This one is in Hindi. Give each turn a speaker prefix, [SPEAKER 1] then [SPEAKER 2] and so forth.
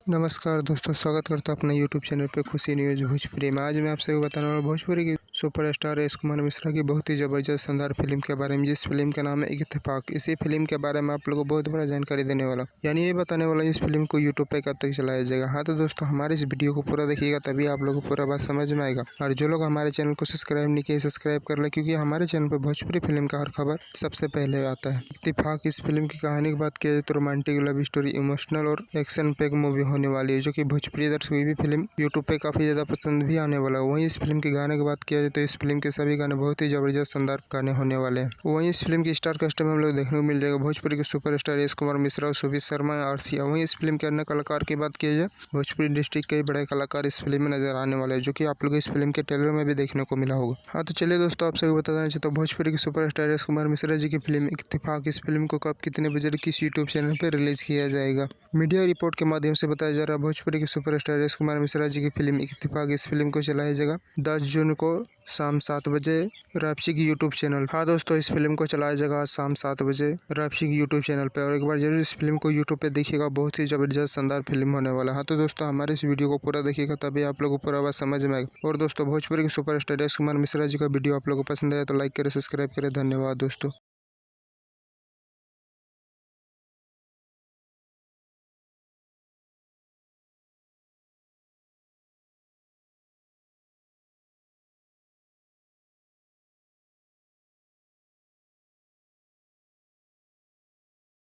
[SPEAKER 1] नमस्कार दोस्तों, स्वागत करता हूं अपने यूट्यूब चैनल पे खुशी न्यूज़ भोजपुरी में। आज मैं आपसे बताने वाला भोजपुरी की सुपरस्टार राजकुमार मिश्रा की बहुत ही ज़बरदस्त शानदार फिल्म के बारे में, जिस फिल्म का नाम है इत्तेफाक। इसी फिल्म के बारे में आप लोगों को बहुत बड़ा जानकारी देने वाला, यानी ये बताने वाला इस फिल्म को यूट्यूब पे कब तक चलाया जाएगा। हाँ तो दोस्तों, हमारे इस वीडियो को पूरा देखिएगा, तभी आप लोगों को पूरा बात समझ में आएगा। और जो लोग हमारे चैनल को सब्सक्राइब नहीं किए, सब्सक्राइब कर ले, क्योंकि हमारे चैनल पर भोजपुरी फिल्म का हर खबर सबसे पहले आता है। इत्तेफाक इस फिल्म की कहानी की बात किया जाए तो रोमांटिक लव स्टोरी, इमोशनल और एक्शन पैक मूवी होने वाली है, जो कि भोजपुरी दर्शकों की भी फिल्म यूट्यूब पे काफी ज्यादा पसंद भी आने वाला है। वहीं इस फिल्म के गाने की बात किया जाए तो इस फिल्म के सभी गाने बहुत ही जबरदस्त शानदार गाने होने वाले हैं। वहीं इस फिल्म की स्टार कास्ट में हम लोग देखने को मिल जाएगा भोजपुरी के सुपरस्टार राजकुमार मिश्रा, सुबीर शर्मा, आरसिया। वहीं इस फिल्म के अन्य कलाकार की बात की जाए, भोजपुरी डिस्ट्रिक्ट के बड़े कलाकार इस फिल्म में नजर आने वाले हैं, जो कि आप लोग इस फिल्म के ट्रेलर में भी देखने को मिला होगा। हाँ तो चलिए दोस्तों, आप सभी बता देना चाहता हूँ भोजपुरी के सुपरस्टार राजकुमार मिश्रा जी की फिल्म इत्तेफाक, इस फिल्म को कब कितने बजे किस यूट्यूब चैनल पर रिलीज किया जाएगा। मीडिया रिपोर्ट के माध्यम से बताया जा रहा है भोजपुरी के सुपरस्टार राजकुमार मिश्रा जी की फिल्म इत्तेफाक, इस फिल्म को चलाया जाएगा 10 जून को शाम 7 बजे रापसी की यूट्यूब चैनल। हाँ दोस्तों, इस फिल्म को चलाया जाएगा शाम 7 बजे रापसी की यूट्यूब चैनल पे, और एक बार जरूर इस फिल्म को यूट्यूब पे देखिएगा, बहुत ही जबरदस्त शानदार फिल्म होने वाला है। हाँ तो दोस्तों, हमारे इस वीडियो को पूरा देखिएगा, तभी आप लोगों को पूरा बात समझ में आएगा। और दोस्तों, भोजपुरी के सुपरस्टार राजकुमार मिश्रा जी का वीडियो आप लोगों को पसंद आया तो लाइक करें, सब्सक्राइब करें। धन्यवाद दोस्तों।